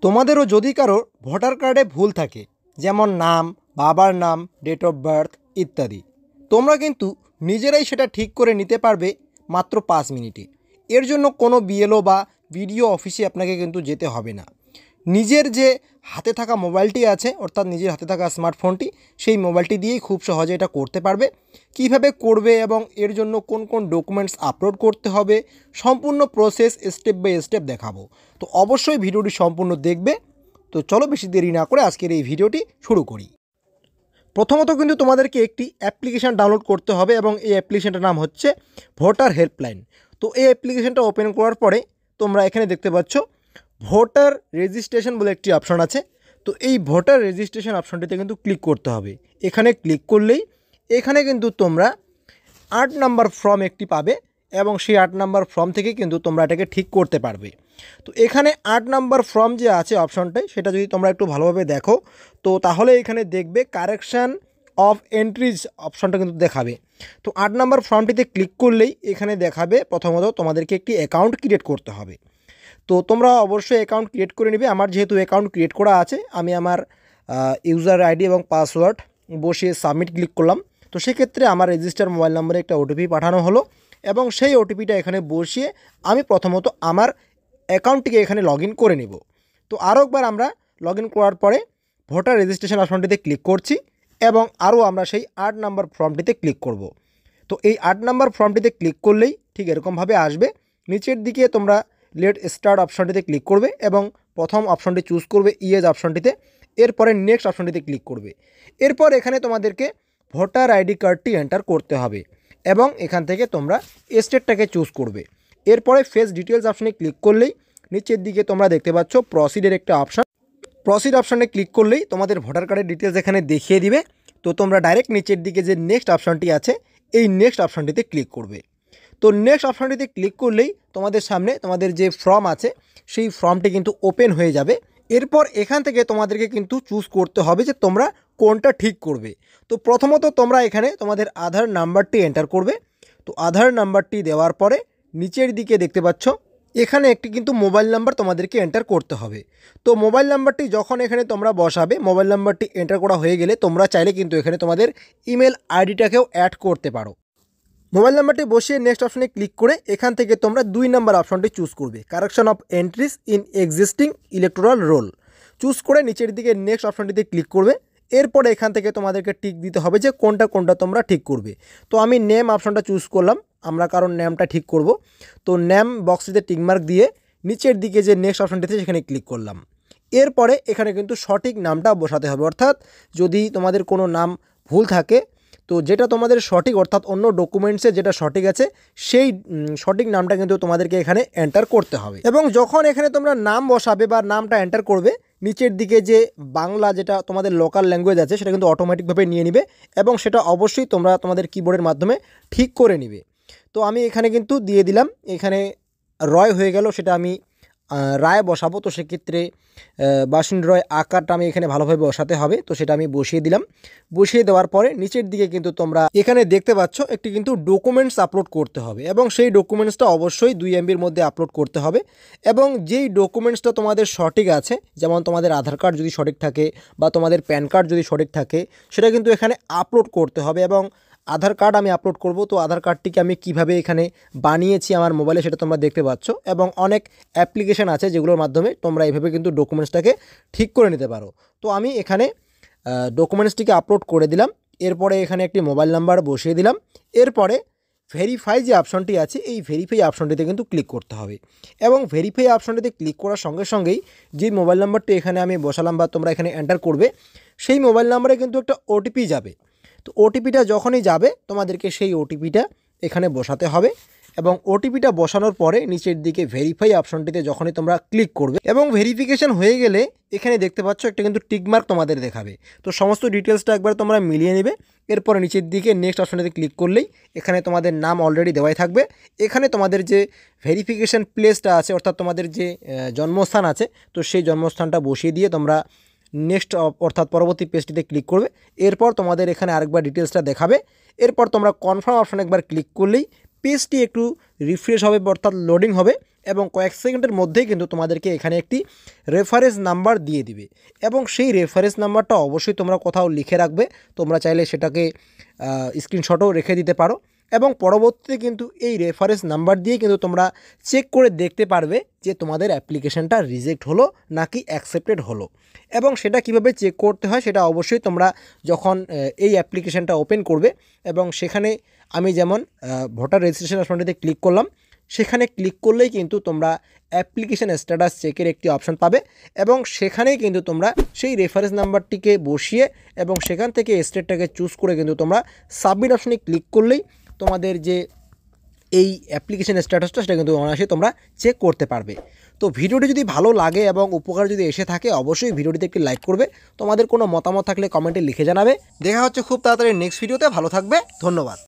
তোমাদেরও যদি কারোর ভোটার কার্ডে ভুল থাকে, যেমন নাম, বাবার নাম, ডেট অফ বার্থ ইত্যাদি, তোমরা কিন্তু নিজেরাই সেটা ঠিক করে নিতে পারবে মাত্র 5 মিনিটে। এর জন্য কোনো বিএলও বা বিডিও অফিসে আপনাকে কিন্তু যেতে হবে না। নিজের যে হাতে থাকা মোবাইলটি আছে, অর্থাৎ নিজের হাতে থাকা স্মার্টফোনটি, সেই মোবাইলটি দিয়েই খুব সহজে এটা করতে পারবে। কিভাবে করবে এবং এর জন্য কোন কোন ডকুমেন্টস আপলোড করতে হবে, সম্পূর্ণ প্রসেস স্টেপ বাই স্টেপ দেখাবো। তো অবশ্যই ভিডিওটি সম্পূর্ণ দেখবে। তো চলো বেশি দেরি না করে আজকের এই ভিডিওটি শুরু করি। প্রথমত কিন্তু তোমাদেরকে একটি অ্যাপ্লিকেশান ডাউনলোড করতে হবে এবং এই অ্যাপ্লিকেশানটার নাম হচ্ছে ভোটার হেল্পলাইন। তো এই অ্যাপ্লিকেশানটা ওপেন করার পরে তোমরা এখানে দেখতে পাচ্ছ ভোটার রেজিস্ট্রেশন বলে একটি অপশন আছে। তো এই ভোটার রেজিস্ট্রেশন অপশনটিতে কিন্তু ক্লিক করতে হবে। এখানে ক্লিক করলেই এখানে কিন্তু তোমরা 8 নাম্বার ফর্ম একটি পাবে এবং সেই 8 নাম্বার ফর্ম থেকে কিন্তু তোমরা এটাকে ঠিক করতে পারবে। তো এখানে 8 নাম্বার ফর্ম যে আছে অপশনটাই, সেটা যদি তোমরা একটু ভালোভাবে দেখো তো তাহলে এখানে দেখবে কারেকশান অফ এন্ট্রিজ অপশনটা কিন্তু দেখাবে। তো 8 নাম্বার ফর্মটিতে ক্লিক করলেই এখানে দেখাবে প্রথমত তোমাদেরকে একটি অ্যাকাউন্ট ক্রিয়েট করতে হবে। তো তোমরা অবশ্যই অ্যাকাউন্ট ক্রিয়েট করে নেবে। আমার যেহেতু অ্যাকাউন্ট ক্রিয়েট করা আছে, আমি আমার ইউজার আইডি এবং পাসওয়ার্ড বসিয়ে সাবমিট ক্লিক করলাম। তো সেক্ষেত্রে আমার রেজিস্টার মোবাইল নম্বরে একটা ওটিপি পাঠানো হলো এবং সেই ওটিপিটা এখানে বসিয়ে আমি প্রথমত আমার অ্যাকাউন্টটিকে এখানে লগ ইন করে নেব। তো আরও একবার আমরা লগ ইন করার পরে ভোটার রেজিস্ট্রেশন অপশনটিতে ক্লিক করছি এবং আরও আমরা সেই 8 নাম্বার ফর্মটিতে ক্লিক করব। তো এই 8 নাম্বার ফর্মটিতে ক্লিক করলেই ঠিক এরকমভাবে আসবে। নিচের দিকে তোমরা লেট স্টার্ট অপশনটিতে ক্লিক করবে এবং প্রথম অপশনটি চুজ করবে ইয়েজ অপশনটিতে। এরপরে নেক্সট অপশনটিতে ক্লিক করবে। এরপর এখানে তোমাদেরকে ভোটার আইডি কার্ডটি এন্টার করতে হবে এবং এখান থেকে তোমরা স্টেটটাকে চুজ করবে। এরপরে ফেস ডিটেলস অপশনে ক্লিক করলেই নিচের দিকে তোমরা দেখতে পাচ্ছ প্রসিডের একটা অপশান। প্রসিড অপশানে ক্লিক করলেই তোমাদের ভোটার কার্ডের ডিটেলস এখানে দেখিয়ে দিবে। তো তোমরা ডাইরেক্ট নিচের দিকে যে নেক্সট অপশানটি আছে এই নেক্সট অপশানটিতে ক্লিক করবে। তো নেক্সট অপশানটিতে ক্লিক করলেই তোমাদের সামনে তোমাদের যে ফর্ম আছে সেই ফর্মটি কিন্তু ওপেন হয়ে যাবে। এরপর এখান থেকে তোমাদেরকে কিন্তু চুজ করতে হবে যে তোমরা কোনটা ঠিক করবে। তো প্রথমত তোমরা এখানে তোমাদের আধার নাম্বারটি এন্টার করবে। তো আধার নাম্বারটি দেওয়ার পরে নিচের দিকে দেখতে পাচ্ছ এখানে একটি কিন্তু মোবাইল নাম্বার তোমাদেরকে এন্টার করতে হবে। তো মোবাইল নাম্বারটি যখন এখানে তোমরা বসাবে, মোবাইল নাম্বারটি এন্টার করা হয়ে গেলে তোমরা চাইলে কিন্তু এখানে তোমাদের ইমেল আইডিটাকেও অ্যাড করতে পারো। মোবাইল নাম্বারটি বসিয়ে নেক্সট অপশনে ক্লিক করে এখান থেকে তোমরা 2 নাম্বার অপশনটি চুজ করবে, correction of entries in existing electoral role. Choose করে নিচের দিকে নেক্সট অপশনটিতে ক্লিক করবে। এরপরে এখান থেকে তোমাদেরকে টিক দিতে হবে যে কোনটা তোমরা ঠিক করবে। তো আমি নেম অপশনটা চুজ করলাম, আমরা কারণ নেমটা ঠিক করব। তো নেম বক্সটিতে টিকমার্ক দিয়ে নিচের দিকে যে নেক্সট অপশনটিতে সেখানে ক্লিক করলাম। এরপরে এখানে কিন্তু সঠিক নামটা বসাতে হবে, অর্থাৎ যদি তোমাদের কোনো নাম ভুল থাকে তো যেটা তোমাদের সঠিক, অর্থাৎ অন্য ডকুমেন্টসে যেটা সঠিক আছে সেই সঠিক নামটা কিন্তু তোমাদেরকে এখানে এন্টার করতে হবে। এবং যখন এখানে তোমরা নাম বসাবে বা নামটা এন্টার করবে, নিচের দিকে যে বাংলা যেটা তোমাদের লোকাল ল্যাঙ্গুয়েজ আছে সেটা কিন্তু অটোমেটিকভাবে নিয়ে নিবে এবং সেটা অবশ্যই তোমরা তোমাদের কিবোর্ডের মাধ্যমে ঠিক করে নিবে। তো আমি এখানে কিন্তু দিয়ে দিলাম, এখানে রয় হয়ে গেল, সেটা আমি রায় বসাবো। তো সেক্ষেত্রে বাসিন্দ রয় আকারটা আমি এখানে ভালোভাবে বসাতে হবে। তো সেটা আমি বসিয়ে দিলাম। বসিয়ে দেওয়ার পরে নিচের দিকে কিন্তু তোমরা এখানে দেখতে পাচ্ছ একটি কিন্তু ডকুমেন্টস আপলোড করতে হবে এবং সেই ডকুমেন্টসটা অবশ্যই 2 MBর মধ্যে আপলোড করতে হবে। এবং যেই ডকুমেন্টসটা তোমাদের সঠিক আছে, যেমন তোমাদের আধার কার্ড যদি সঠিক থাকে বা তোমাদের প্যান কার্ড যদি সঠিক থাকে, সেটা কিন্তু এখানে আপলোড করতে হবে। এবং আধার কার্ড আমি আপলোড করব। তো আধার কার্ডটিকে আমি কিভাবে এখানে বানিয়েছি আমার মোবাইলে সেটা তোমরা দেখতে পাচ্ছ এবং অনেক অ্যাপ্লিকেশান আছে যেগুলোর মাধ্যমে তোমরা এইভাবে কিন্তু ডকুমেন্টসটাকে ঠিক করে নিতে পারো। তো আমি এখানে ডকুমেন্টসটিকে আপলোড করে দিলাম। এরপরে এখানে একটি মোবাইল নাম্বার বসিয়ে দিলাম। এরপরে ভেরিফাই যে অপশনটি আছে এই ভেরিফাই অপশনটিতে কিন্তু ক্লিক করতে হবে এবং ভেরিফাই অপশনটিতে ক্লিক করার সঙ্গে সঙ্গেই যে মোবাইল নাম্বারটি এখানে আমি বসালাম বা তোমরা এখানে এন্টার করবে, সেই মোবাইল নাম্বারে কিন্তু একটা ওটিপি যাবে। তো ওটিপিটা যখনই যাবে তোমাদেরকে সেই ওটিপিটা এখানে বসাতে হবে এবং ওটিপিটা বসানোর পরে নিচের দিকে ভেরিফাই অপশনটিতে যখনই তোমরা ক্লিক করবে এবং ভেরিফিকেশন হয়ে গেলে এখানে দেখতে পাচ্ছ একটা কিন্তু টিকমার্ক তোমাদের দেখাবে। তো সমস্ত ডিটেলসটা একবার তোমরা মিলিয়ে নেবে। এরপরে নিচের দিকে নেক্সট অপশনটিতে ক্লিক করলেই এখানে তোমাদের নাম অলরেডি দেওয়াই থাকবে। এখানে তোমাদের যে ভেরিফিকেশন প্লেসটা আছে, অর্থাৎ তোমাদের যে জন্মস্থান আছে, তো সেই জন্মস্থানটা বসিয়ে দিয়ে তোমরা নেক্সট অর্থাৎ পরবর্তী পেজটিতে ক্লিক করবে। এরপর তোমাদের এখানে আরেকবার ডিটেলসটা দেখাবে। এরপর তোমরা কনফার্ম অপশন একবার ক্লিক করলেই পেজটি একটু রিফ্রেশ হবে অর্থাৎ লোডিং হবে এবং কয়েক সেকেন্ডের মধ্যেই কিন্তু তোমাদেরকে এখানে একটি রেফারেন্স নাম্বার দিয়ে দিবে এবং সেই রেফারেন্স নাম্বারটা অবশ্যই তোমরা কোথাও লিখে রাখবে। তোমরা চাইলে সেটাকে স্ক্রিনশটও রেখে দিতে পারো এবং পরবর্তীতে কিন্তু এই রেফারেন্স নাম্বার দিয়ে কিন্তু তোমরা চেক করে দেখতে পারবে যে তোমাদের অ্যাপ্লিকেশানটা রিজেক্ট হলো নাকি অ্যাকসেপ্টেড হলো। এবং সেটা কিভাবে চেক করতে হয় সেটা অবশ্যই তোমরা যখন এই অ্যাপ্লিকেশানটা ওপেন করবে এবং সেখানে আমি যেমন ভোটার রেজিস্ট্রেশন অপশনটিতে ক্লিক করলাম, সেখানে ক্লিক করলেই কিন্তু তোমরা অ্যাপ্লিকেশান স্ট্যাটাস চেকের একটি অপশন পাবে এবং সেখানেই কিন্তু তোমরা সেই রেফারেন্স নাম্বারটিকে বসিয়ে এবং সেখান থেকে স্টেটটাকে চুজ করে কিন্তু তোমরা সাবমিট অপশনে ক্লিক করলেই তোমাদের যে এই অ্যাপ্লিকেশান স্ট্যাটাসটা সেটা কিন্তু অনায়াসে তোমরা চেক করতে পারবে। তো ভিডিওটি যদি ভালো লাগে এবং উপকার যদি এসে থাকে অবশ্যই ভিডিওটিতে একটি লাইক করবে। তোমাদের কোনো মতামত থাকলে কমেন্টে লিখে জানাবে। দেখা হচ্ছে খুব তাড়াতাড়ি নেক্সট ভিডিওতে। ভালো থাকবে, ধন্যবাদ।